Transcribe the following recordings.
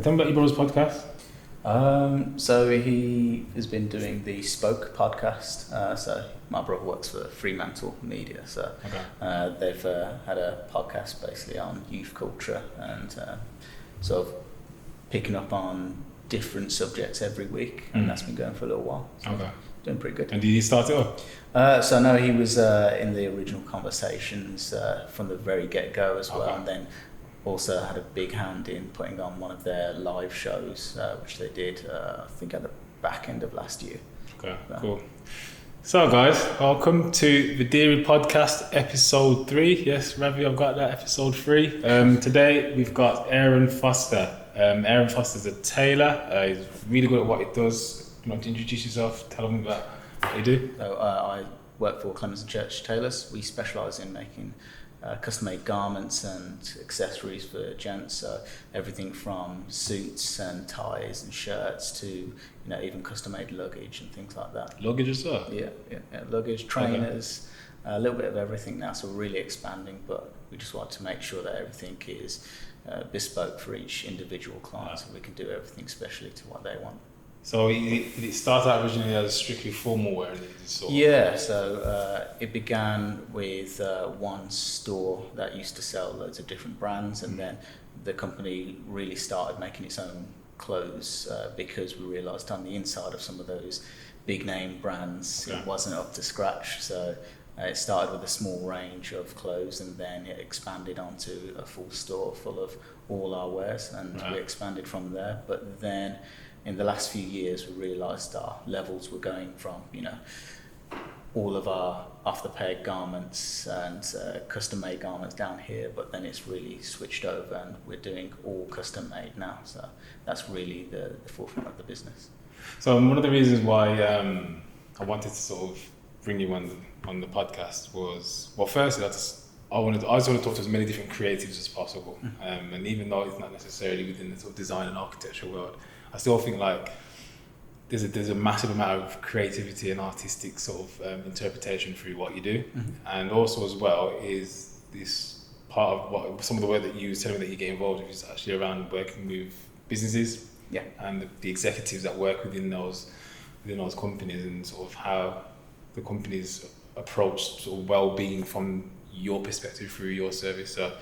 But tell me about your brother's podcast. So he has been doing the Spoke podcast. So my brother works for Fremantle Media. So they've had a podcast basically on youth culture and sort of picking up on different subjects every week, and that's been going for a little while. So doing pretty good. And did you start it up? So no, he was in the original conversations from the very get-go as well, and then also had a big hand in putting on one of their live shows, which they did, I think at the back end of last year. Okay, cool. So guys, welcome to ViDERE podcast episode 3. Yes, Ravi, I've got that, episode 3. Today we've got Aaron Foster. Aaron Foster's a tailor. He's really good at what he does. You want to introduce yourself? Tell them about what you do. So I work for Clemens & Church Tailors. We specialise in making custom-made garments and accessories for gents, so everything from suits and ties and shirts to even custom-made luggage and things like that. Luggage as well? Yeah, luggage, trainers, a little bit of everything now, so we're really expanding, but we just want to make sure that everything is bespoke for each individual client, so we can do everything specially to what they want. So it started out originally as strictly formal wear? Yeah, so it began with one store that used to sell loads of different brands, and then the company really started making its own clothes because we realised on the inside of some of those big name brands it wasn't up to scratch. So it started with a small range of clothes, and then it expanded onto a full store full of all our wares, and we expanded from there. But then in the last few years, we realised our levels were going from, all of our off-the-peg garments and custom-made garments down here, but then it's really switched over and we're doing all custom-made now. So that's really the forefront of the business. So one of the reasons why I wanted to sort of bring you on the podcast was, well, firstly, I just want to talk to as many different creatives as possible. And even though it's not necessarily within the sort of design and architecture world, I still think like there's a massive amount of creativity and artistic sort of interpretation through what you do. And also as well is this part of some of the work that you tell me that you get involved with is actually around working with businesses and the executives that work within those companies, and sort of how the companies approach sort of well-being from your perspective through your service. So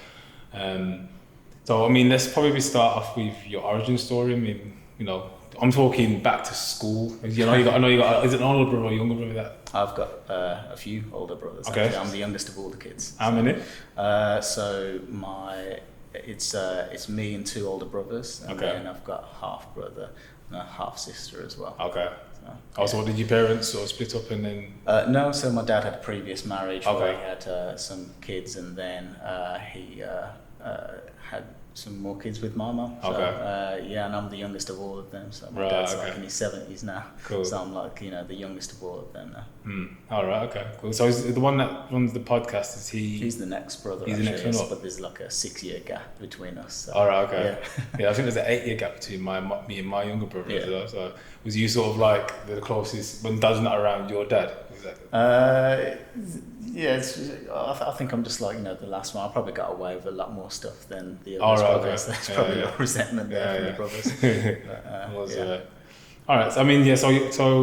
I mean, let's probably start off with your origin story. I mean, I'm talking back to school. I know you got. Is it an older brother or younger brother? That I've got a few older brothers. Okay. Actually. I'm the youngest of all the kids. How many? So it's me and 2 older brothers, and then I've got a half brother and a half sister as well. Okay. So what did your parents sort of split up and then? No, so my dad had a previous marriage where he had some kids, and then he had some more kids with my mum. So, and I'm the youngest of all of them. So my dad's like in his 70s now. Cool. So I'm like, the youngest of all of them now. All right, okay, cool. So is the one that runs the podcast, is he? He's the next brother. He's the next one up. But there's like a 6-year gap between us. So, all right, okay. Yeah, I think there's an 8-year gap between me and my younger brother as well. So was you sort of like the closest, when dad's not around, your dad? I think I'm just like, the last one. I probably got away with a lot more stuff than the other brothers. Okay. There's probably no resentment there from the brothers. All right. So I mean, so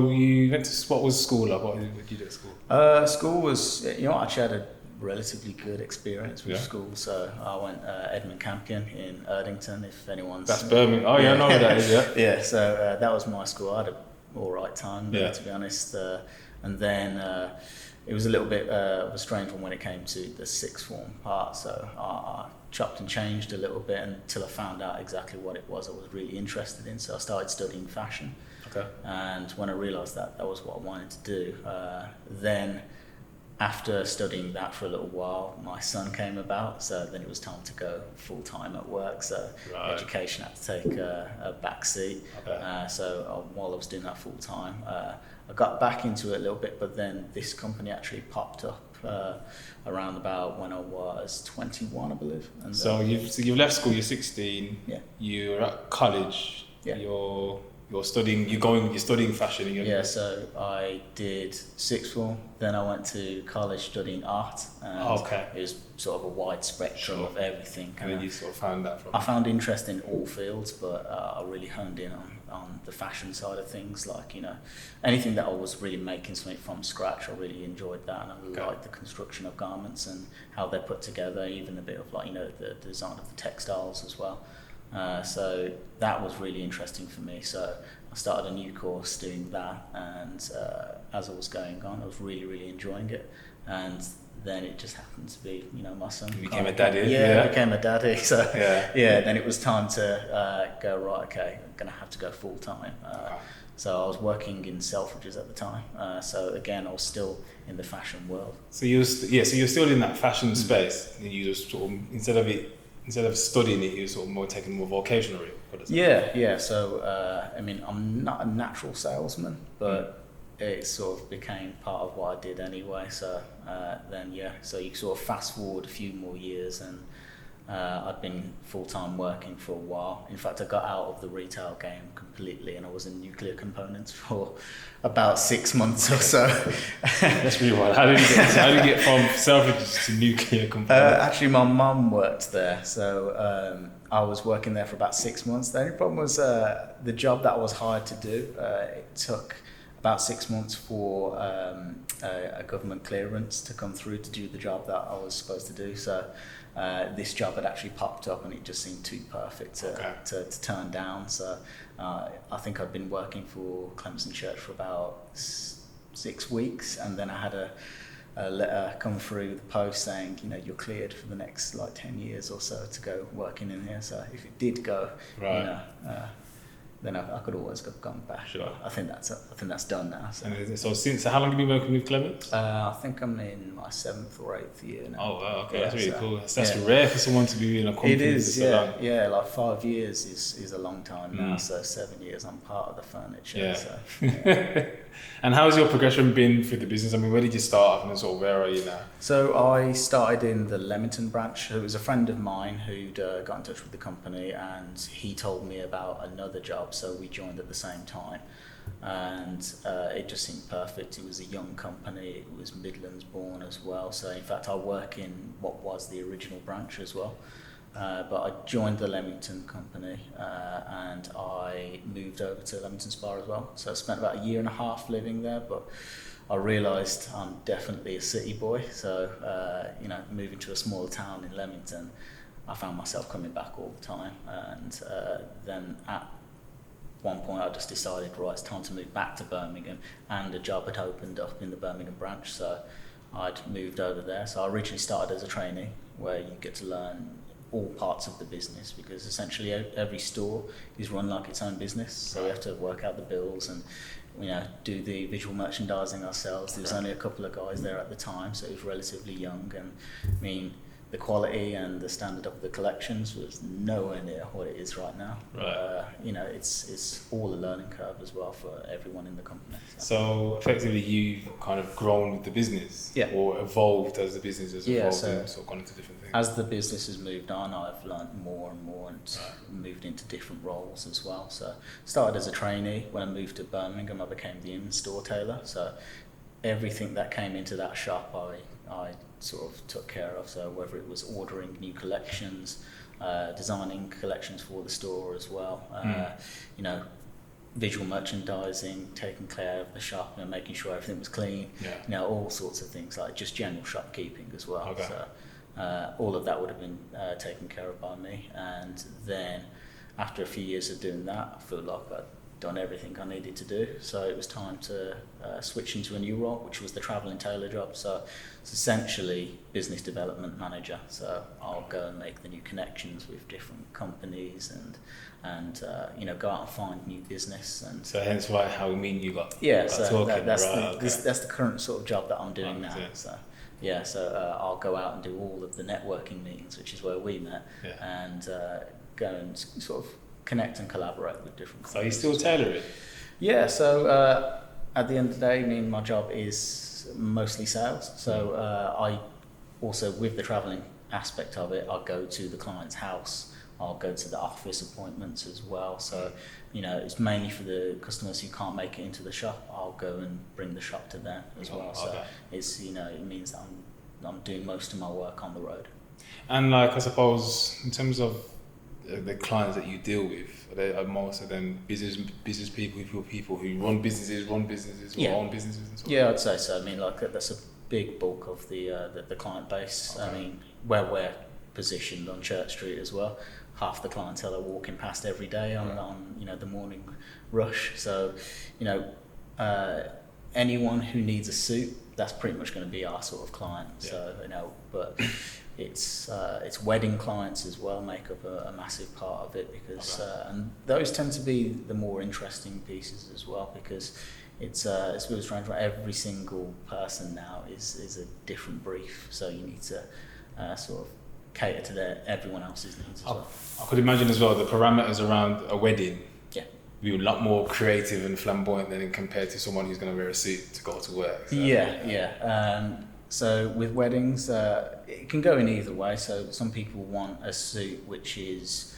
you went to, what was school like? What did you do at school? School was, I actually had a relatively good experience with school. So I went Edmund Campion in Erdington. If anyone's that's Birmingham. Oh yeah, I know where that is. Yeah. Yeah. So that was my school. I had an all right time there, to be honest. And then it was a little bit of a strange one when it came to the sixth form part. So I chopped and changed a little bit until I found out exactly what it was I was really interested in. So I started studying fashion. Okay. And when I realised that was what I wanted to do, then after studying that for a little while, my son came about. So then it was time to go full time at work. So education had to take a back seat. Okay. So while I was doing that full time, I got back into it a little bit, but then this company actually popped up around about when I was 21, I believe. And so you've left school, you're 16, yeah. You're at college, yeah. You're you're studying fashion. Yeah, so I did sixth form, then I went to college studying art, and it was sort of a wide spectrum of everything. And then you sort of found that from... I found interest in all fields, but I really honed in on the fashion side of things, like, you know, anything that I was really making something from scratch. I really enjoyed that, and I liked the construction of garments and how they're put together, even a bit of, like, you know, the design of the textiles as well. So that was really interesting for me. So I started a new course doing that, and as I was going on, I was really, really enjoying it. And then it just happened to be, you know, my son. You became a daddy. Yeah, I became a daddy. So then it was time to go, right, okay, I'm going to have to go full time. So I was working in Selfridges at the time. So again, I was still in the fashion world. So you're still in that fashion space. And you just sort of, instead of studying it, you're sort of more taking more vocational route. Yeah. So I mean, I'm not a natural salesman, but it sort of became part of what I did anyway. So so you sort of fast forward a few more years, and I'd been full-time working for a while. In fact, I got out of the retail game completely, and I was in nuclear components for about 6 months or so. That's really wild. How did you get from Selfridges to nuclear components? Actually, my mum worked there, so I was working there for about 6 months. The only problem was the job that I was hired to do. It took about 6 months for a government clearance to come through to do the job that I was supposed to do. So this job had actually popped up, and it just seemed too perfect to turn down. So I think I'd been working for Clemson Church for about 6 weeks, and then I had a letter come through the post saying, you know, you're cleared for the next like 10 years or so to go working in here. So if it did go, you know, then I could always have gone back. Sure. I think that's done now. So so how long have you been working with Clements? I think I'm in my 7th or 8th year now. Oh wow, okay, that's really cool. That's rare for someone to be in a company. It is, yeah. Like 5 years is a long time now. So 7 years, I'm part of the furniture. Yeah. So, And how's your progression been through the business? I mean, where did you start off, and sort of where are you now? So I started in the Leamington branch. It was a friend of mine who'd got in touch with the company, and he told me about another job, so we joined at the same time. And it just seemed perfect. It was a young company. It was Midlands born as well. So in fact, I work in what was the original branch as well. But I joined the Leamington company, and I moved over to Leamington Spa as well. So I spent about 1.5 years living there, but I realised I'm definitely a city boy. So, you know, moving to a small town in Leamington, I found myself coming back all the time. And then at one point I just decided, right, it's time to move back to Birmingham, and a job had opened up in the Birmingham branch. So I'd moved over there. So I originally started as a trainee, where you get to learn all parts of the business, because essentially every store is run like its own business. So we have to work out the bills and, you know, do the visual merchandising ourselves. There was only a couple of guys there at the time, so it was relatively young. And I mean, the quality and the standard of the collections was nowhere near what it is right now. You know, it's all a learning curve as well for everyone in the company. So effectively, you've kind of grown with the business, or evolved as the business has evolved, and sort of gone into different things. As the business has moved on, I've learned more and more, and moved into different roles as well. So started as a trainee. When I moved to Birmingham, I became the in-store tailor. So everything that came into that shop, I sort of took care of. So whether it was ordering new collections, designing collections for the store as well, you know, visual merchandising, taking care of the shop, you know, making sure everything was clean, you know, all sorts of things, like just general shopkeeping as well. So all of that would have been taken care of by me. And then after a few years of doing that, I felt like I'd done everything I needed to do. So it was time to switch into a new role, which was the travelling tailor job. So it's essentially business development manager. So I'll go and make the new connections with different companies, and you know, go out and find new business. And so hence why how you got so that's the current sort of job that I'm doing now. So I'll go out and do all of the networking meetings, which is where we met, and go and sort of connect and collaborate with different companies. So you still tailoring? Yeah, so at the end of the day, I mean, my job is mostly sales. So I also, with the travelling aspect of it, I go to the client's house I'll go to the office appointments as well. So, it's mainly for the customers who can't make it into the shop. I'll go and bring the shop to them as well. So it's, it means that I'm doing most of my work on the road. And like, I suppose in terms of the clients that you deal with, are most of them business people who run businesses or own businesses and so on? Yeah, I'd say so. I mean, like, that's a big bulk of the client base. Okay. I mean, where we're positioned on Church Street as well, half the clientele are walking past every day on the morning rush. So, anyone who needs a suit, that's pretty much going to be our sort of client. Yeah. So, but it's wedding clients as well make up a massive part of it, because and those tend to be the more interesting pieces as well, because it's really strange. Every single person now is a different brief, so you need to sort of cater to everyone else's needs as well. I could imagine as well the parameters around a wedding. Yeah. Be a lot more creative and flamboyant than compared to someone who's going to wear a suit to go to work. So. Yeah. So with weddings, it can go in either way. So some people want a suit which is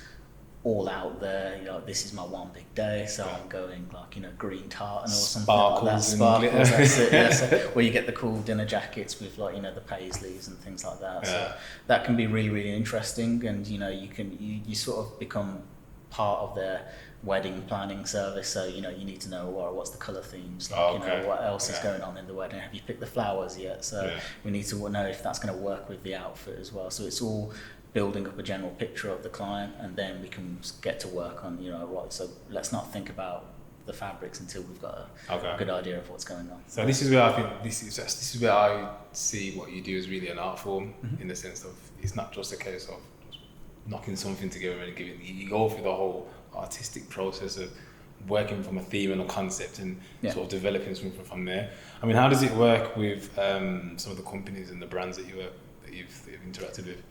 all out there. This is my one big day, so I'm going like green tartan or something Sparkles like that. Sparkles, that's it. Yeah. So, where you get the cool dinner jackets with the paisleys and things like that. Yeah. So that can be really, really interesting, and you sort of become part of their wedding planning service. So you need to know what's the colour themes, what else is going on in the wedding. Have you picked the flowers yet? So we need to know if that's going to work with the outfit as well. So it's all building up a general picture of the client, and then we can get to work on right. So let's not think about the fabrics until we've got a good idea of what's going on. So this is where I think this is where I see what you do as really an art form, in the sense of it's not just a case of knocking something together and giving. You go through the whole artistic process of working from a theme and a concept and sort of developing something from there. I mean, how does it work with some of the companies and the brands that you've interacted with?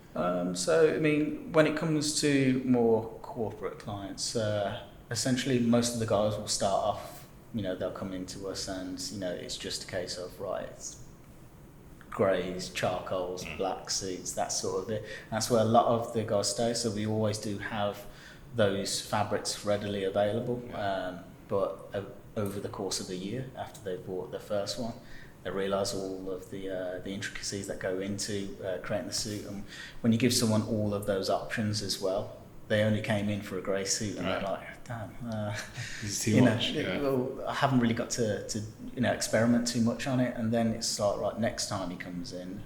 So I mean, when it comes to more corporate clients, essentially most of the guys will start off, they'll come into us and it's just a case of it's greys, charcoals, black suits, that sort of it. That's where a lot of the guys stay. So we always do have those fabrics readily available, but over the course of a year after they bought their first one, they realise all of the intricacies that go into creating the suit. And when you give someone all of those options as well, they only came in for a grey suit and they're like, damn, it's too much. Well, I haven't really got to experiment too much on it. And then it's like, next time he comes in,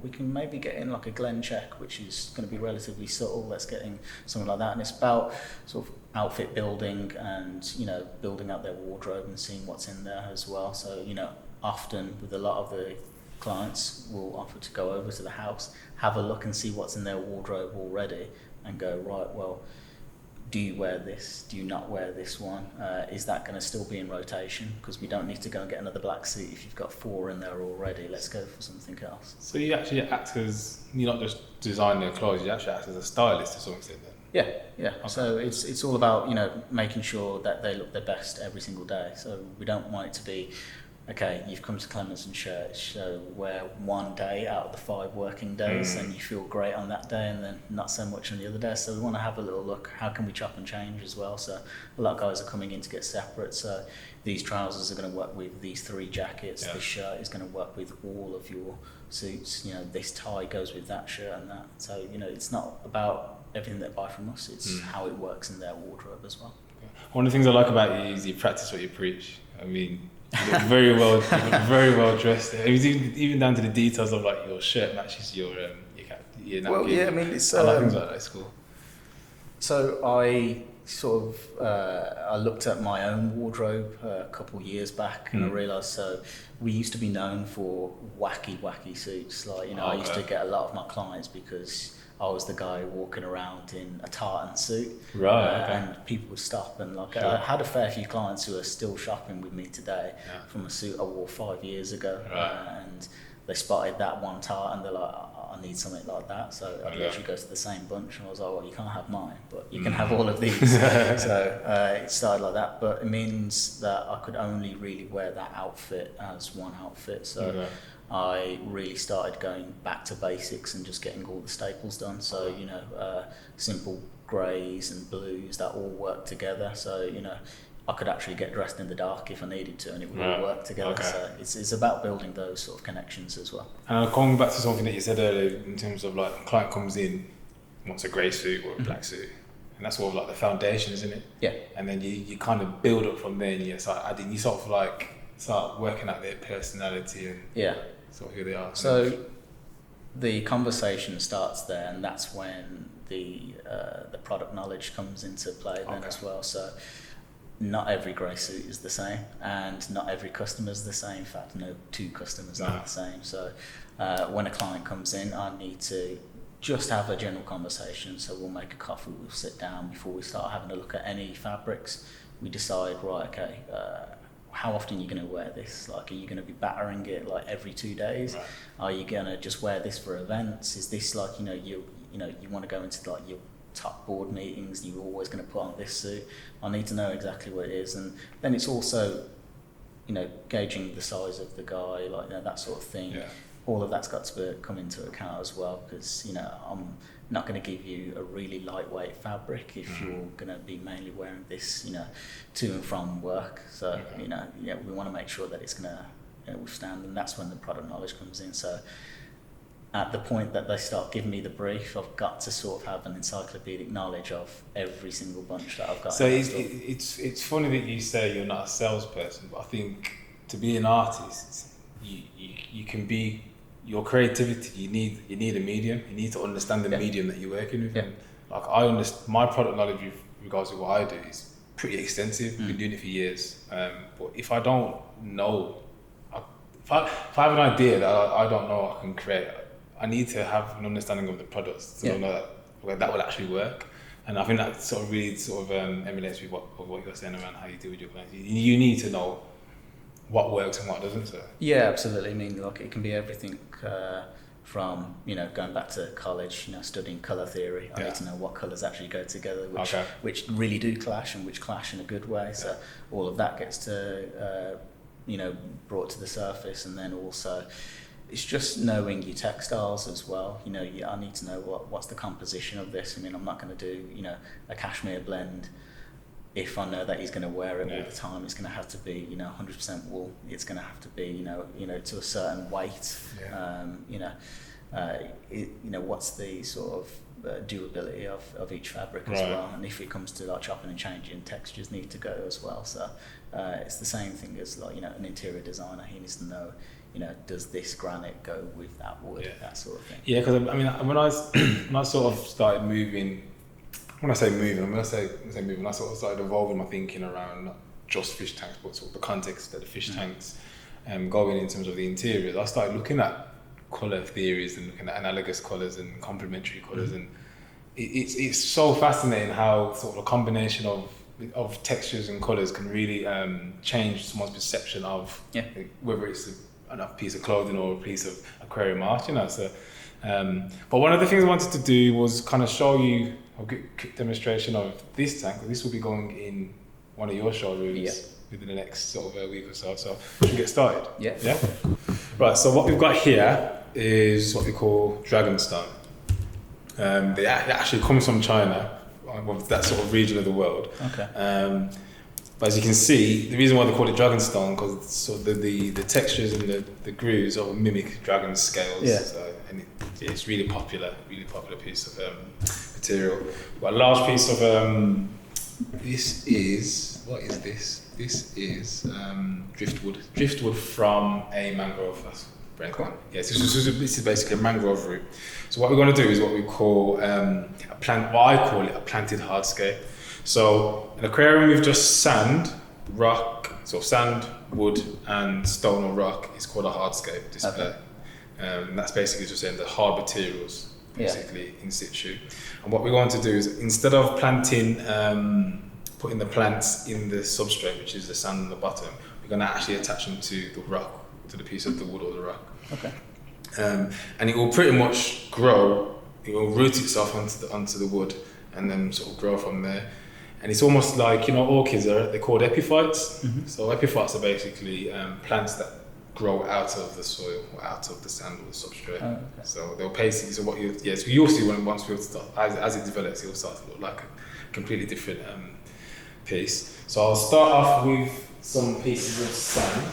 we can maybe get in like a Glen check, which is going to be relatively subtle. Let's get in something like that. And it's about sort of outfit building and, building up their wardrobe and seeing what's in there as well. So, often with a lot of the clients, we'll offer to go over to the house, have a look and see what's in their wardrobe already and go, do you wear this? Do you not wear this one? Is that going to still be in rotation? Because we don't need to go and get another black suit if you've got 4 in there already. Let's go for something else. So you actually act as, you're not just designing their clothes, you actually act as a stylist to some extent then? Yeah. Okay. So it's all about, making sure that they look their best every single day. So we don't want it to be, okay, you've come to Clements and Church, so wear one day out of the 5 working days and you feel great on that day and then not so much on the other day. So we want to have a little look, how can we chop and change as well? So a lot of guys are coming in to get separate. So these trousers are going to work with these 3 jackets. This shirt is going to work with all of your suits. This tie goes with that shirt and that. So, it's not about everything they buy from us, it's how it works in their wardrobe as well. One of the things I like about you is you practice what you preach. I mean, you look very well dressed. It was even down to the details of like your shirt matches your napkin. Well, yeah, I mean, it's I like things like that. It's cool. So I sort of I looked at my own wardrobe a couple years back, and I realised we used to be known for wacky suits. Like I used to get a lot of my clients because I was the guy walking around in a tartan suit, and people would stop and I had a fair few clients who are still shopping with me today from a suit I wore 5 years ago, and they spotted that one tartan. They're like, I need something like that. So I'd literally go to the same bunch, and I was like, well, you can't have mine, but you can have all of these. So it started like that, but it means that I could only really wear that outfit as one outfit. So I really started going back to basics and just getting all the staples done. So, simple greys and blues that all work together. So, I could actually get dressed in the dark if I needed to, and it would all work together. Okay. So it's about building those sort of connections as well. And going back to something that you said earlier in terms of like a client comes in, wants a grey suit or a black suit, and that's sort of like the foundation, isn't it? Yeah. And then you kind of build up from there, and you start working out their personality and sort of who they are. So the conversation starts there, and that's when the product knowledge comes into play then as well. So not every grey suit is the same, and not every customer is the same. In fact, no two customers are the same. So when a client comes in, I need to just have a general conversation. So we'll make a coffee, we'll sit down before we start having a look at any fabrics. We decide, right, okay, how often are you going to wear this? Like, are you going to be battering it like every 2 days? Right. Are you going to just wear this for events? Is this like, you want to go into like your top board meetings, you're always going to put on this suit? I need to know exactly what it is. And then it's also, gauging the size of the guy, like that sort of thing. Yeah. All of that's got to come into account as well, because I'm not going to give you a really lightweight fabric if you're going to be mainly wearing this, to and from work. So we want to make sure that it's going to withstand, and that's when the product knowledge comes in. So at the point that they start giving me the brief, I've got to sort of have an encyclopedic knowledge of every single bunch that I've got. So it's funny that you say you're not a salesperson, but I think to be an artist, you can be your creativity. You need a medium. You need to understand the medium that you're working with. Yeah. And like I understand, my product knowledge with regards to what I do is pretty extensive. I've been doing it for years. But if I don't know, if I have an idea that I don't know I can create, I need to have an understanding of the products to know that will actually work. And I think that sort of really emulates with what you're saying around how you deal with your clients. You need to know what works and what doesn't. So. Yeah, absolutely. I mean, like, it can be everything from going back to college, studying colour theory. I need to know what colours actually go together, which really do clash and which clash in a good way. So all of that gets to brought to the surface, and then also it's just knowing your textiles as well. I need to know what's the composition of this. I mean, I'm not going to do a cashmere blend if I know that he's going to wear it all the time. It's going to have to be 100% wool. It's going to have to be to a certain weight. What's the sort of durability of each fabric as well, and if it comes to like chopping and changing, textures need to go as well. So it's the same thing as like an interior designer. He needs to know does this granite go with that wood, that sort of thing. Yeah, because I mean, when I sort of started moving, when I say moving, I sort of started evolving my thinking around not just fish tanks, but sort of the context that the fish tanks going in terms of the interiors. I started looking at colour theories and looking at analogous colours and complementary colours, and it's so fascinating how sort of a combination of textures and colours can really change someone's perception of whether it's a piece of clothing or a piece of aquarium art, So, but one of the things I wanted to do was kind of show you a quick demonstration of this tank. This will be going in one of your showrooms within the next sort of a week or so. So we should get started. Yeah. Right. So what we've got here is what we call dragonstone. It actually comes from China, that sort of region of the world. Okay. But as you can see, the reason why they call it dragonstone, because sort of the textures and the grooves sort of mimic dragon scales. Yeah. So, and it's really popular piece of material. We've got a large piece of what is this? This is driftwood from a mangrove. That's very cool. Yes, this is basically a mangrove root. So what we're going to do is what we call I call it a planted hardscape. So an aquarium with just sand, rock, so sand, wood, and stone or rock is called a hardscape display. And that's basically just saying the hard materials, basically in situ. And what we want to do is, instead of planting, putting the plants in the substrate, which is the sand on the bottom, we're going to actually attach them to the rock, to the piece of the wood or the rock. Okay. And it will pretty much grow. It will root itself onto the wood and then sort of grow from there. And it's almost like, orchids they're called epiphytes. Mm-hmm. So epiphytes are basically plants that grow out of the soil or out of the sand or the substrate. Oh, okay. So they'll basically, so you'll see once we start, as it develops, it'll start to look like a completely different piece. So I'll start off with some pieces of sand.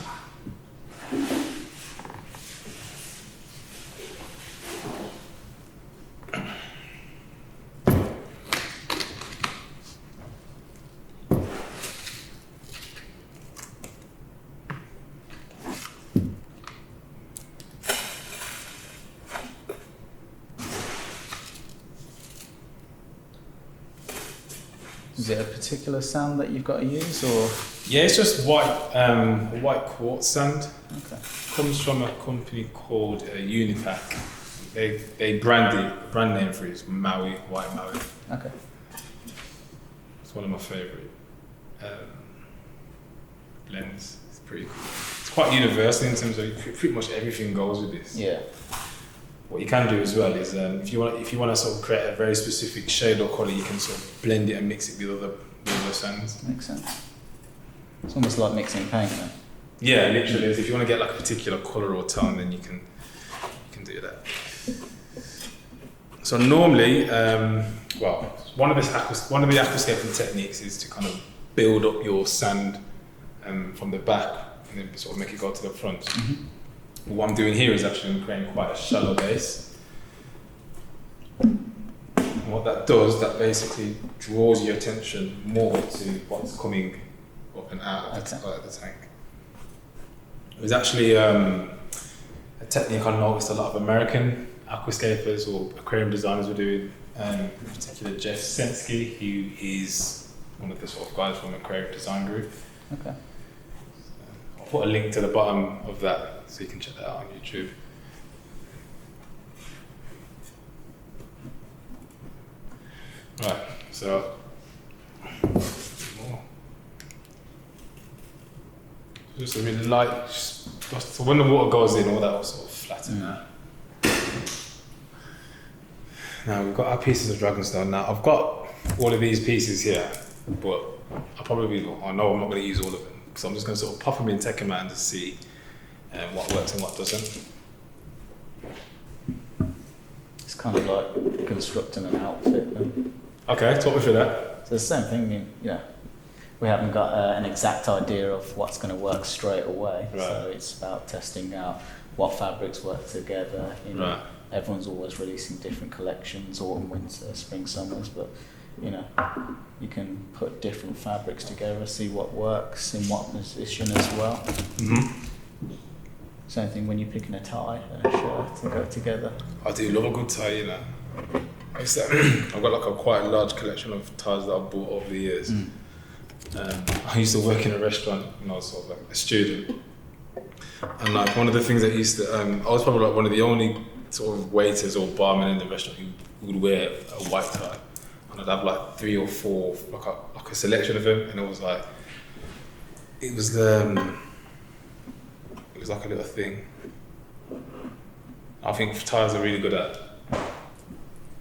Is it a particular sand that you've got to use, or? Yeah, it's just white quartz sand. Okay. Comes from a company called Unipack. They brand name for it is Maui, white Maui. Okay. It's one of my favourite blends. It's pretty cool. It's quite universal in terms of pretty much everything goes with this. Yeah. What you can do as well is if you want to sort of create a very specific shade or colour, you can sort of blend it and mix it with other sands. Makes sense. It's almost like mixing paint then. Yeah, literally. If you want to get like a particular colour or tone, then you can do that. So normally, one of the aquascaping techniques is to kind of build up your sand from the back and then sort of make it go to the front. Mm-hmm. What I'm doing here is actually creating quite a shallow base. And what that does, that basically draws your attention more to what's coming up and out of the tank. It was actually a technique I noticed a lot of American aquascapers or aquarium designers were doing, in particular Jeff Sensky, who is one of the sort of guys from Aquarium Design group. Okay. I'll put a link to the bottom of that so you can check that out on YouTube. Right, so just a really light, so when the water goes in, all that will sort of flatten out. Now we've got our pieces of dragonstone. Now I've got all of these pieces here, but I know I'm not going to use all of them, so I'm just going to sort of pop them in, take them out and just see what works and what doesn't. It's kind of like constructing an outfit then. Okay, talk me through that. So the same thing, we haven't got an exact idea of what's going to work straight away. Right. So it's about testing out what fabrics work together. Right. Everyone's always releasing different collections, autumn, winter, spring, summers, but you can put different fabrics together, see what works in what position as well. Mm-hmm. Same thing when you're picking a tie and a shirt to go together. I do love a good tie, I've got like a quite large collection of ties that I've bought over the years. I used to work in a restaurant when I was sort of like a student, and like one of the things that I was probably like one of the only sort of waiters or barmen in the restaurant who would wear a white tie, and I'd have like 3 or 4 like a selection of them, and it was like it was like a little thing. I think ties are really good at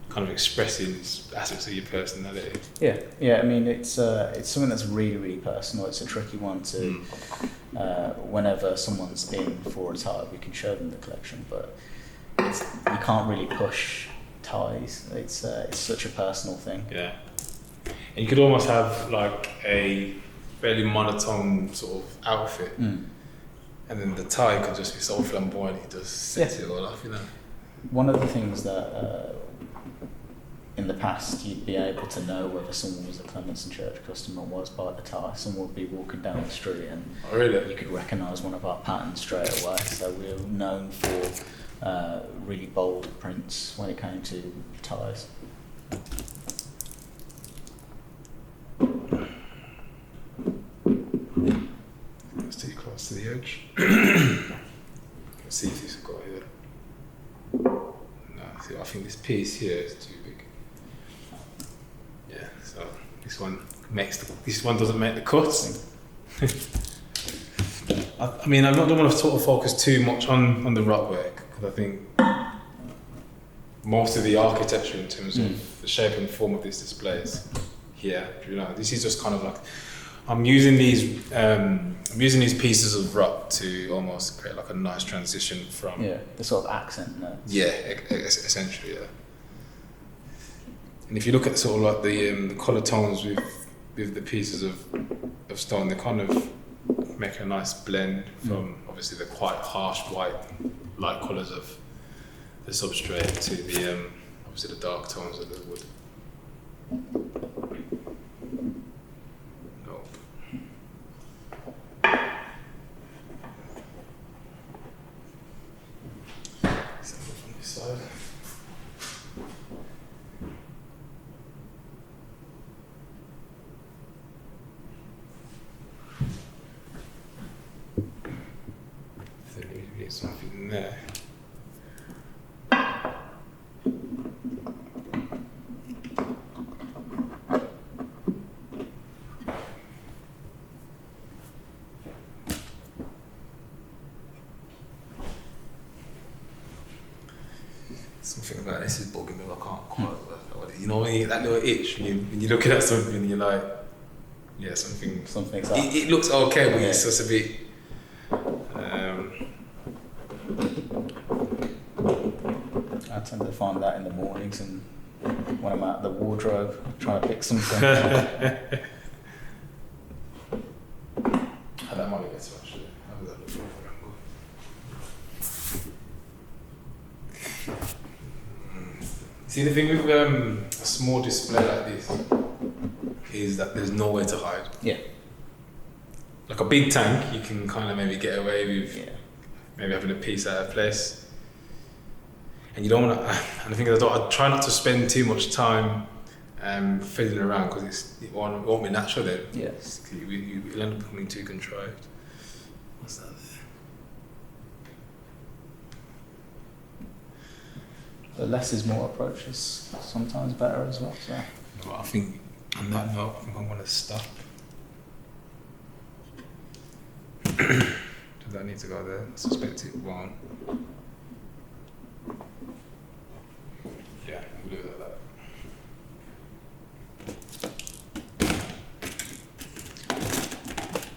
kind of expressing aspects of your personality. Yeah. I mean, it's something that's really, really personal. It's a tricky one to. Whenever someone's in for a tie, we can show them the collection, but you can't really push ties. It's such a personal thing. Yeah, and you could almost have like a fairly monotone sort of outfit, and then the tie could just be so flamboyant. It just sets it all off, One of the things that in the past you'd be able to know whether someone was a Clements and Church customer was by the tie. Someone would be walking down the street and you could recognise one of our patterns straight away. So we're known for really bold prints when it came to ties. Let's take it close to the edge. Let's see if this has got here. No, see, I think this piece here is too big. Yeah, so this one doesn't make the cuts. I mean, I don't want to sort of focus too much on the Rockwork, because I think most of the architecture in terms of the shape and form of this display is here. This is just kind of like I'm using these pieces of rock to almost create like a nice transition from the sort of accent notes. Yeah, essentially, yeah. And if you look at sort of like the colour tones with the pieces of stone, they kind of make a nice blend from obviously the quite harsh white light colours of the substrate to the obviously the dark tones of the wood. Nope. Something from this side. Something there. Something about this is bugging me. I can't quite. You know when you get that little itch when you're looking at something and you're like, yeah, something's up. It looks okay, but it's just a bit. I tend to find that in the mornings and when I'm out of the wardrobe, I try to pick something. That might be better actually. I'll do that look for See, the thing with a small display like this is that there's nowhere to hide. Yeah. Like a big tank, you can kind of maybe get away with maybe having a piece out of place. And you don't want to, and the thing is, I try not to spend too much time fiddling around because it won't be natural then. Yes. You'll end up becoming too contrived. What's that there? The less is more approach is sometimes better as well. So. Well, I think on that note, I think I want to stop. Does that need to go there? I suspect it won't. Yeah, we'll do it like that.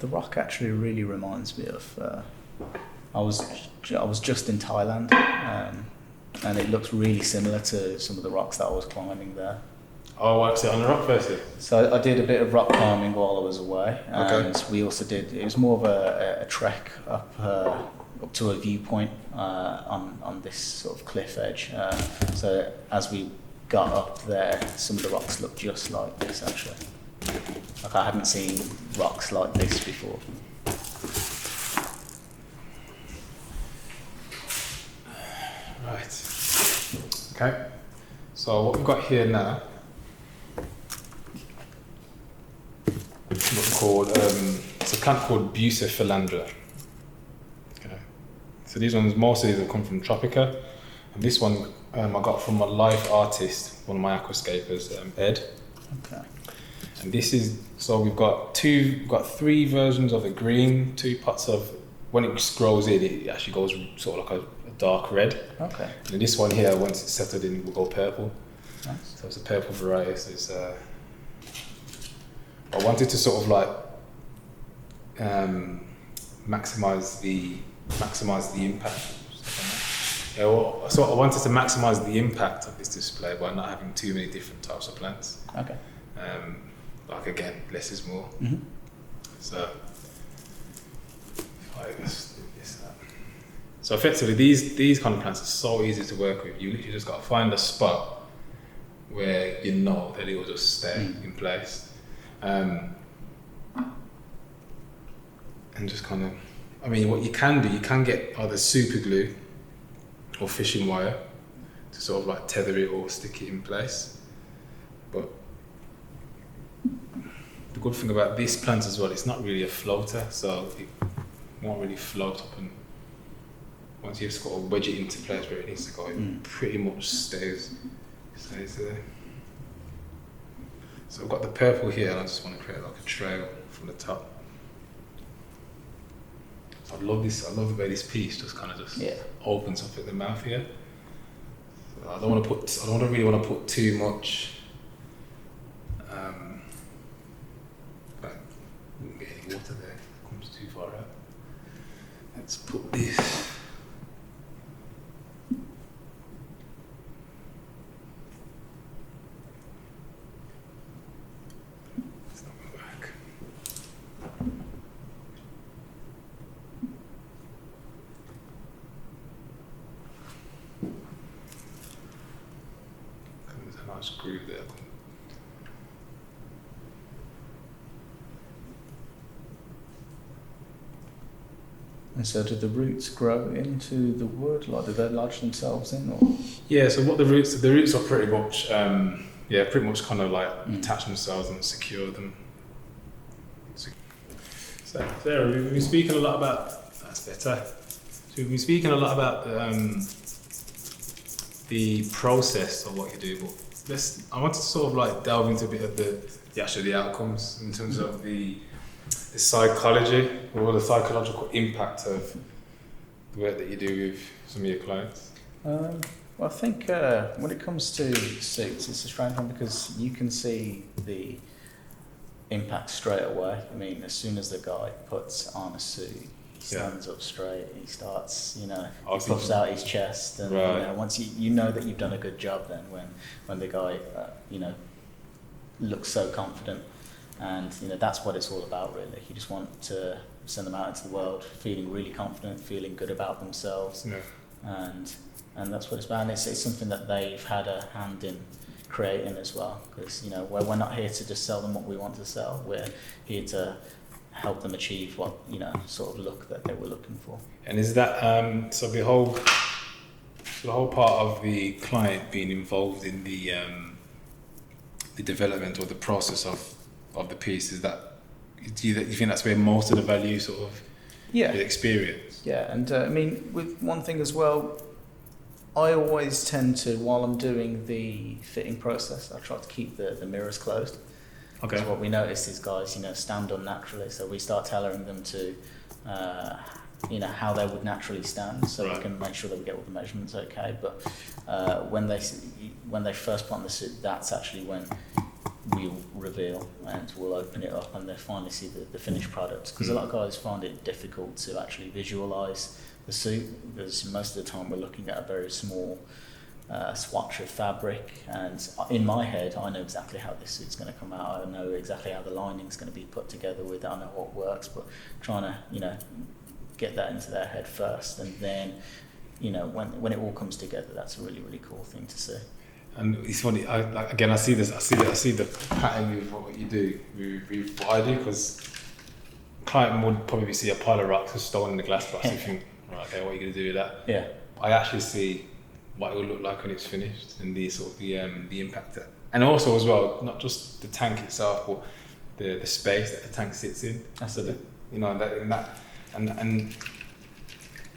The rock actually really reminds me of. I was just in Thailand, and it looks really similar to some of the rocks that I was climbing there. Oh, actually, on the rock first? So I did a bit of rock climbing while I was away, and we also did. It was more of a trek up to a viewpoint on this sort of cliff edge. So as we got up there, some of the rocks looked just like this actually. Like I hadn't seen rocks like this before. Right. Okay. So what we've got here now, what's called it's a plant called Bucephalandra. Okay. So these ones, most of these have come from Tropica, and this one I got from my life artist, one of my aquascapers, Ed. Okay. And this is, so we've got three versions of the green, 2 pots of, when it grows in, it actually goes sort of like a dark red. Okay. And this one here, once it's settled in, will go purple. Nice. So it's a purple variety. So it's, I wanted to sort of like maximize the impact. Yeah, well, so I wanted to maximize the impact of this display by not having too many different types of plants. Okay. Like again, less is more. Mm-hmm. So if I just do this up. So effectively, these kind of plants are so easy to work with. You literally just got to find a spot where you know that it will just stay in place, and just kind of. I mean, what you can do, you can get either super glue or fishing wire to sort of like tether it or stick it in place. But the good thing about this plant as well, it's not really a floater, so it won't really float up, and once you've just got to wedge it into place where it needs to go, it pretty much stays there. So I've got the purple here, and I just want to create like a trail from the top. So I love this. I love the way this piece just kind of opens up at the mouth here. So I don't really want to put too much like too far out. Let's put this. It's not going to work. There's a nice groove there. And so do the roots grow into the wood? Like, do they lodge themselves in? Or? Yeah, so what the roots are pretty much, pretty much kind of like attach themselves and secure them. So Sarah, we've been speaking a lot about, that's better. So we've been speaking a lot about the process of what you do, but I want to sort of like delve into a bit of the outcomes in terms of the psychology or the psychological impact of the work that you do with some of your clients. Well, I think when it comes to suits, it's a strange one because you can see the impact straight away. I mean, as soon as the guy puts on a suit, he stands up straight, he starts, he puffs out his chest, and once you know that you've done a good job then when the guy, looks so confident. And that's what it's all about, really. You just want to send them out into the world feeling really confident, feeling good about themselves, and that's what it's about. And it's something that they've had a hand in creating as well, because we're not here to just sell them what we want to sell. We're here to help them achieve what sort of look that they were looking for. And is that so the whole part of the client being involved in the development or the process of the piece, is that, do you think that's where most of the value sort of is experienced? Yeah, and I mean, with one thing as well, I always tend to, while I'm doing the fitting process, I try to keep the mirrors closed. Okay. Because what we notice is guys, stand unnaturally, so we start tailoring them to, how they would naturally stand, so we can make sure that we get all the measurements okay. But when they first put on the suit, that's actually when we'll reveal and we'll open it up and they finally see the finished product, because a lot of guys find it difficult to actually visualize the suit, because most of the time we're looking at a very small swatch of fabric, and in my head I know exactly how this suit's going to come out, I know exactly how the lining's going to be put together with it, I know what works, but trying to get that into their head first, and then when it all comes together, that's a really, really cool thing to see. And it's funny, I see the pattern with what you do, with what I do, because client would probably see a pile of rocks just stolen in the glass box and think, right, okay, what are you going to do with that? Yeah. I actually see what it will look like when it's finished, and the sort of the impact that, and also as well, not just the tank itself, but the space that the tank sits in. So that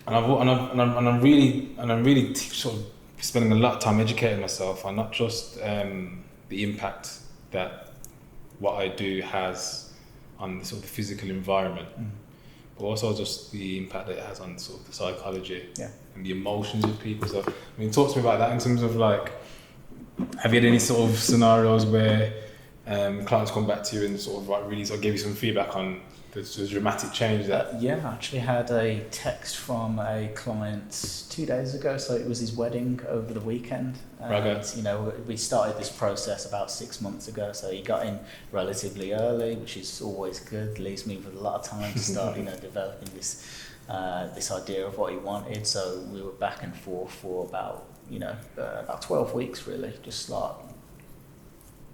I'm really sort of spending a lot of time educating myself on not just the impact that what I do has on the sort of the physical environment, but also just the impact that it has on sort of the psychology and the emotions of people. So, I mean, talk to me about that in terms of like, have you had any sort of scenarios where clients come back to you and sort of like really sort of give you some feedback on the dramatic change that? I actually had a text from a client 2 days ago, so it was his wedding over the weekend. And, we started this process about 6 months ago, so he got in relatively early, which is always good, leaves me with a lot of time to start, developing this idea of what he wanted. So we were back and forth for about 12 weeks really, just like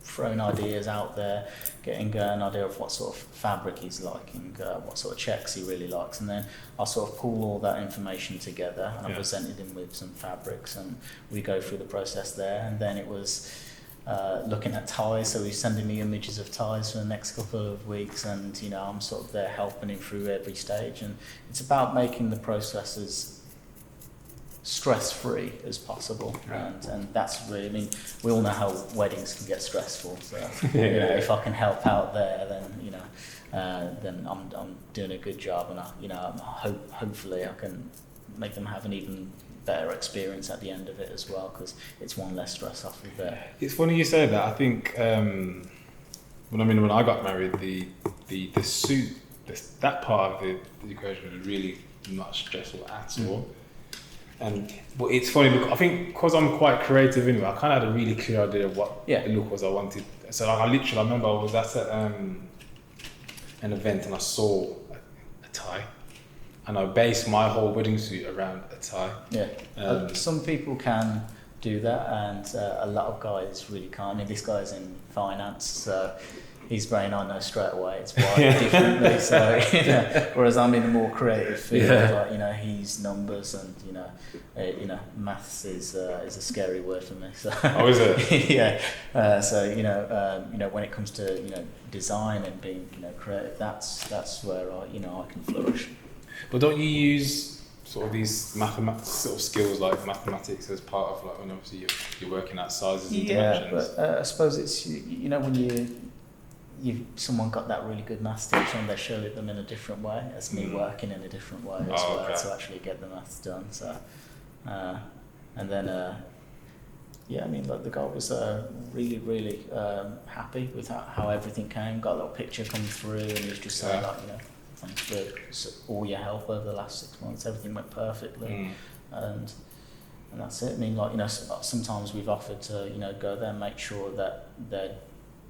throwing ideas out there, getting an idea of what sort of fabric he's liking, what sort of checks he really likes, and then I sort of pull all that information together and I presented him with some fabrics, and we go through the process there. And then it was looking at ties, so he's sending me images of ties for the next couple of weeks, and I'm sort of there helping him through every stage, and it's about making the process as stress-free as possible, and that's really, I mean, we all know how weddings can get stressful, so if I can help out there, then I'm doing a good job, and hopefully I can make them have an even better experience at the end of it as well, because it's one less stress off of there. It's funny you say that. I think when I got married, the suit that part of the equation was really not stressful at all. But it's funny because I think because I'm quite creative anyway, I kind of had a really clear idea of what the look was I wanted. So like, I remember I was at an event and I saw a tie, and I based my whole wedding suit around a tie. Yeah, some people can do that, and a lot of guys really can't. I mean, this guy's in finance, so his brain, I know straight away, it's wired differently. So, whereas I'm in a more creative field, like, he's numbers, and maths is a scary word for me. So, oh, is it? yeah. So when it comes to design and being creative, that's where I can flourish. But don't you use sort of these mathematics sort of skills like mathematics as part of like when obviously you're working out sizes and dimensions? But I suppose it's when someone got that really good maths teacher and they showed them in a different way. It's me working in a different way as well to actually get the maths done. So, and then the guy was really, really happy with how everything came. Got a little picture coming through, and he was just saying thanks for all your help over the last 6 months. Everything went perfectly, and that's it. I mean, sometimes we've offered to go there and make sure that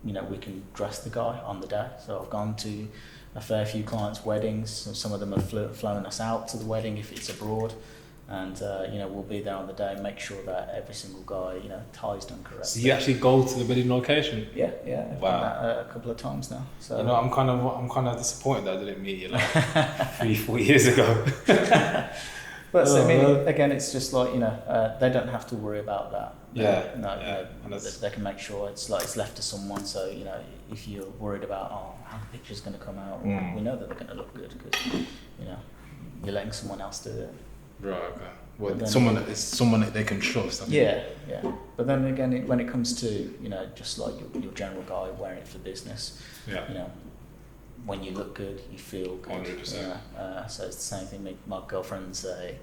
we can dress the guy on the day. So I've gone to a fair few clients' weddings. So some of them have flown us out to the wedding if it's abroad, and we'll be there on the day and make sure that every single guy tie's done correctly. So you actually go to the wedding location? Yeah. I've done that a couple of times now. So I'm kind of disappointed that I didn't meet you like 3-4 years ago. But I mean, again, it's just like they don't have to worry about that. They can make sure it's left to someone. So if you're worried about how the picture's going to come out, we know that they're going to look good because you're letting someone else do it. Right. Okay. Well, someone that they can trust. Yeah. But then again, when it comes to just like your general guy wearing it for business, when you look good, you feel good. 100%. So it's the same thing. My girlfriend's a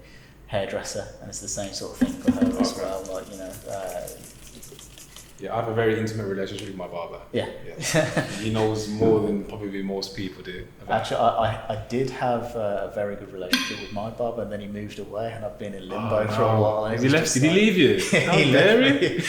hairdresser, and it's the same sort of thing for her as well. Yeah, I have a very intimate relationship with my barber. Yeah. He knows more than probably most people do. Actually, I did have a very good relationship with my barber, and then he moved away, and I've been in limbo for a while. Did he leave you? He left me.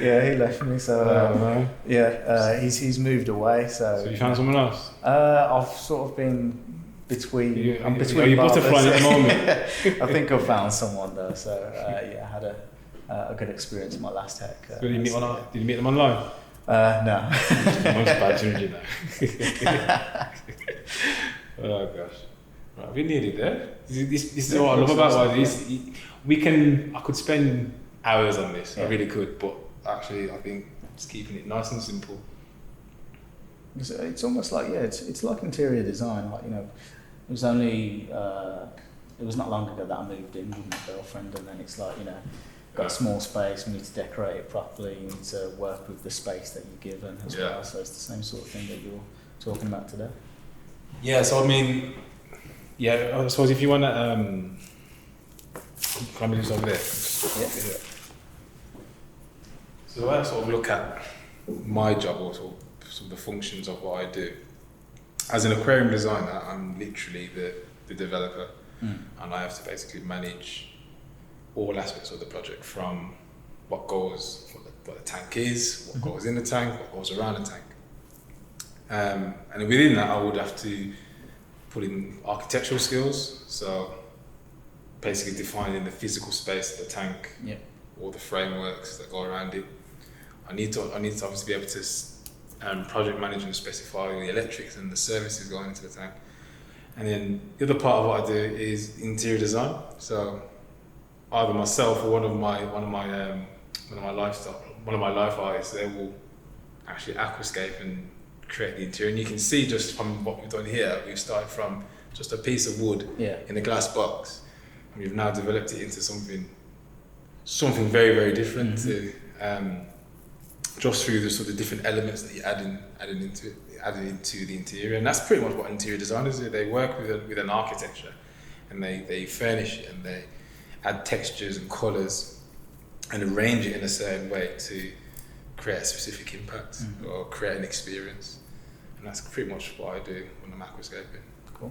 Yeah, he left me. So he's moved away. So you found someone else? I've sort of been between. I'm between. Are you butterflying at the moment? I think I've found someone though. So I had a good experience in my last tech. Did you meet them online? No. Most bad you know. Oh gosh. Right, we're nearly there. This is what I love about this. I could spend hours on this. I really could, but actually I think just keeping it nice and simple. It's almost like it's like interior design. It was only it was not long ago that I moved in with my girlfriend, and then it's like got a small space, we need to decorate it properly, you need to work with the space that you're given as well. So it's the same sort of thing that you're talking about today. Yeah, so I mean, I suppose if you want to can I just over there? Yeah. So the way I sort of look at my job, or sort of the functions of what I do, as an aquarium designer, I'm literally the developer, and I have to basically manage all aspects of the project, from what the tank is, what goes in the tank, what goes around the tank. And within that, I would have to put in architectural skills, so basically defining the physical space of the tank, all the frameworks that go around it. I need to obviously be able to project manage and specify the electrics and the services going into the tank. And then the other part of what I do is interior design. So either myself or one of my life artists, they will actually aquascape and create the interior. And you can see just from what we've done here, we've started from just a piece of wood in a glass box, and we've now developed it into something very, very different to just through the sort of different elements that you're adding into the interior. And that's pretty much what interior designers do. They work with an architecture, and they furnish it, and they add textures and colours and arrange it in a certain way to create a specific impact or create an experience. And that's pretty much what I do when I'm aquascaping. Cool.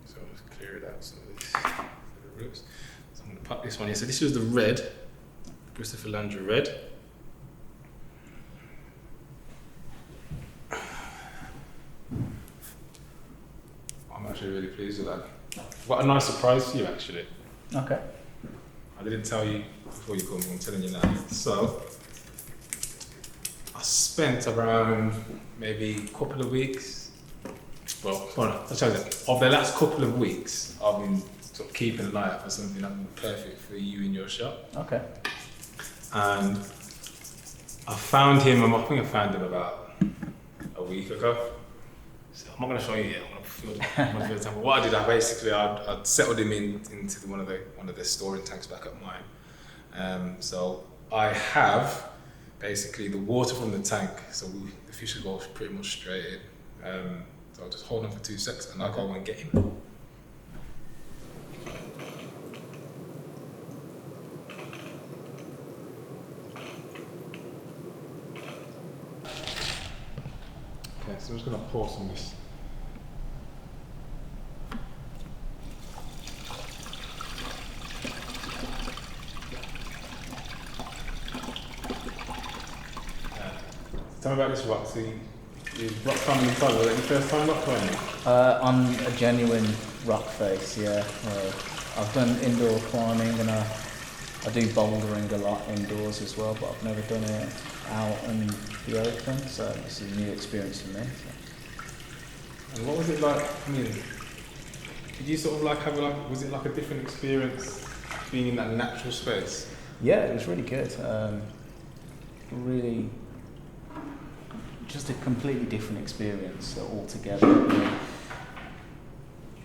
So I'll just clear it out some of this for the roots. So I'm going to pop this one here. So this was the red, Christopher Landry red. I'm actually really pleased with that. I've got a nice surprise for you actually. Okay. I didn't tell you before you called me, I'm telling you now. So, I spent around maybe a couple of weeks, well, hold on, I'll tell you that. Of the last couple of weeks, I've been sort of keeping an eye out for something that would be perfect for you in your shop. Okay. And I found him, I think I found him about a week ago. So I'm not going to show you yet. I'm going to feel the what I did, I'd settled him into one of the storing tanks back at mine. So I have basically the water from the tank, so the fish will go pretty much straight in. So I'll just hold on for 2 seconds and I'll go and get him. Okay, so I'm just going to pour some of this. Tell me about this rock. So you rock climbing inside, was that your first time rock climbing? On a genuine rock face, yeah. I've done indoor climbing and I do bouldering a lot indoors as well, but I've never done it out in the open, so this is a new experience for me. So. And what was it like? I mean, did you sort of like have was it like a different experience being in that natural space? Yeah, it was really good. Really, just a completely different experience altogether. You know,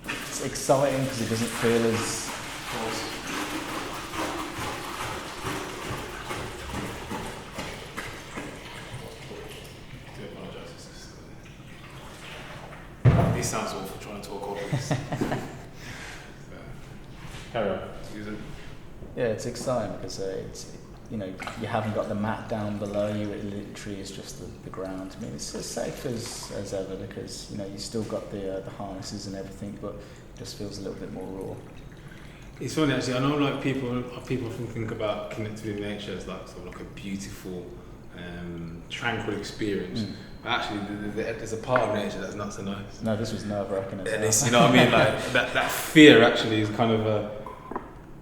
it's exciting because it doesn't feel as This sounds awful trying to talk over this. Carry on. yeah, it's exciting because it's you haven't got the mat down below you. It literally is just the ground. I mean, it's as safe as ever because you still got the harnesses and everything, but it just feels a little bit more raw. It's funny actually. I know like people think about connecting with nature as like sort of like a beautiful, tranquil experience. But actually, there's a part of nature that's not so nice. No, this was nerve-wracking as well. And it's, you know what I mean? Like that fear actually is kind of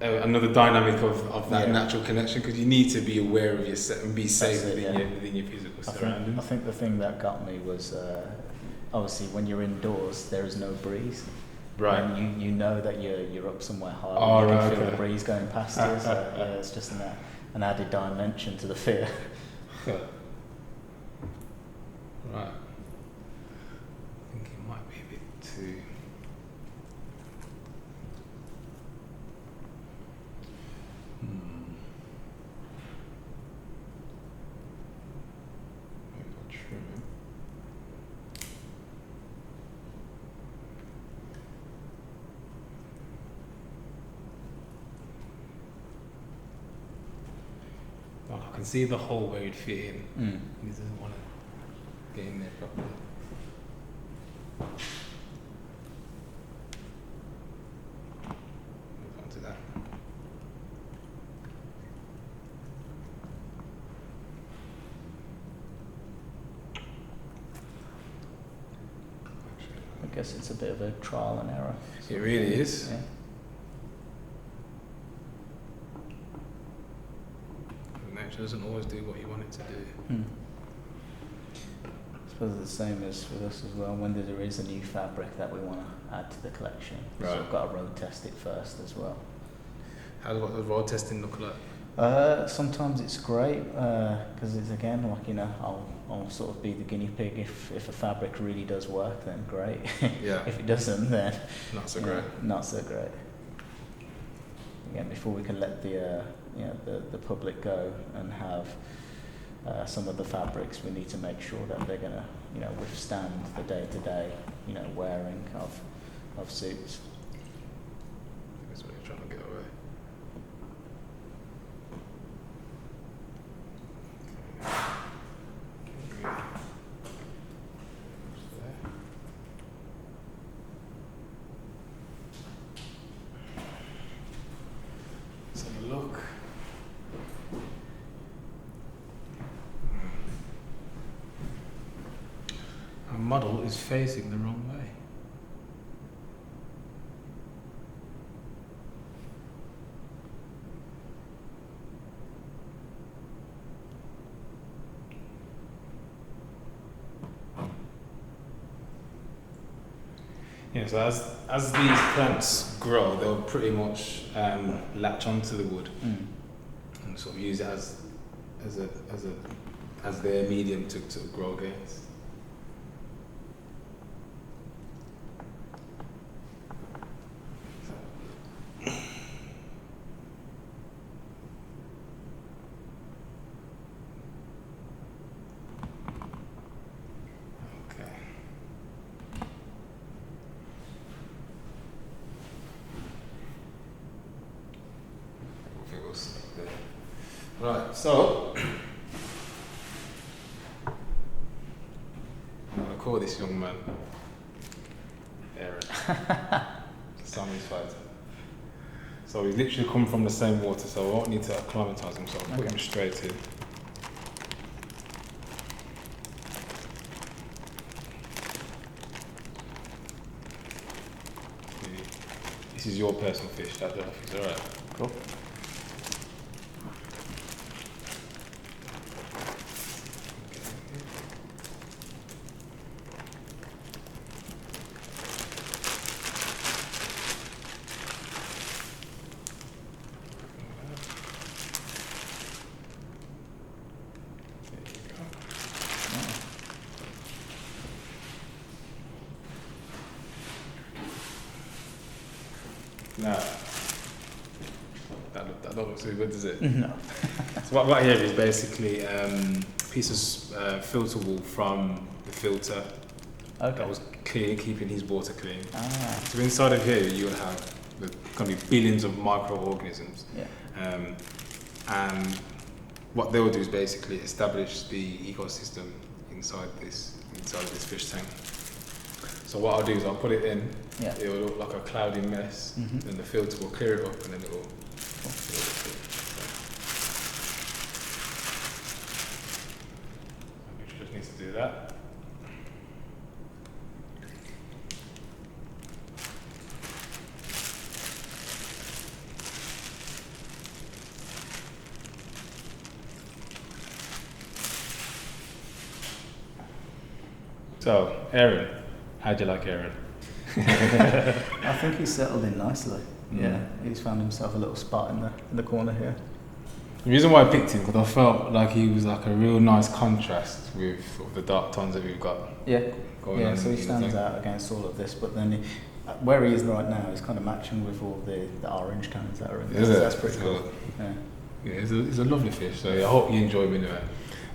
another dynamic of that natural connection, because you need to be aware of yourself and be safe within your physical surroundings. I think the thing that got me was obviously when you're indoors, there is no breeze. Right. And you know that you're up somewhere high. Oh, you right, can feel okay. the breeze going past you. So yeah, it's just an added dimension to the fear. Right. I think it might be a bit too. Maybe I'll trim it. Like I can see the hole where it'd fit in. He doesn't want to get in there properly. Move on to that. I guess it's a bit of a trial and error. It really is. Yeah. Nature doesn't always do what you want it to do. I suppose it's the same as with us as well. When there is a new fabric that we want to add to the collection, so we've got to road test it first as well. What does road testing look like? Sometimes it's great because it's again like I'll sort of be the guinea pig. If a fabric really does work, then great. Yeah. If it doesn't, then Not so great. Not so great. Again, before we can let the public go and have some of the fabrics, we need to make sure that they're going to withstand the day-to-day wearing of suits. That's what you're trying to get away. model is facing the wrong way. Yeah, so as these plants grow, they'll pretty much latch onto the wood and sort of use it as their medium to grow against. Right, so I'm going to call this young man Aaron. Sammy's fighter. So he's literally come from the same water, so I won't need to acclimatise him, so I'll put him straight in. This is your personal fish, that's alright. Cool. Now, that don't look too good, does it? No. So what I've got here is basically a piece of filter wool from the filter that was keeping his water clean. So inside of here you'll have going to be billions of microorganisms. Yeah. And what they will do is basically establish the ecosystem inside this fish tank. So what I'll do is I'll put it in. Yeah. It will look like a cloudy mess, and the filter will clear it up, and then it will. Just needs to do that. So, Aaron, how'd you like Aaron? I think he's settled in nicely. Yeah, he's found himself a little spot in the corner here. The reason why I picked him, because I felt like he was like a real nice contrast with sort of the dark tones that we've got. Yeah, going on. so he stands out against all of this, but then where he is right now is kind of matching with all the orange tones that are in there. That's pretty cool. Yeah, he's a lovely fish, so I hope you enjoy him anyway.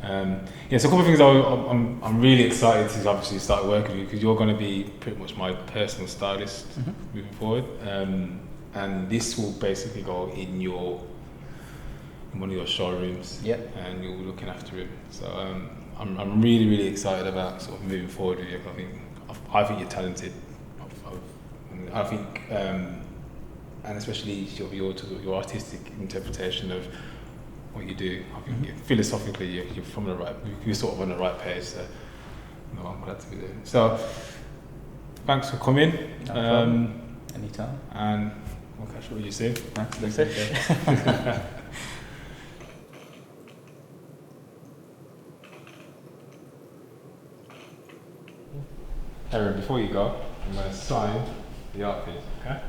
So a couple of things I'm really excited to obviously start working with you, because you're going to be pretty much my personal stylist moving forward, and this will basically go in one of your showrooms, and you're looking after him. So I'm really, really excited about sort of moving forward with you. I think you're talented. I think, and especially your artistic interpretation of what you do. I think philosophically you're sort of on the right page. So no, I'm glad to be there. So thanks for coming. No problem. Anytime. And we'll catch up with you soon. That's it. Aaron, before you go, I'm going to sign the art piece, okay?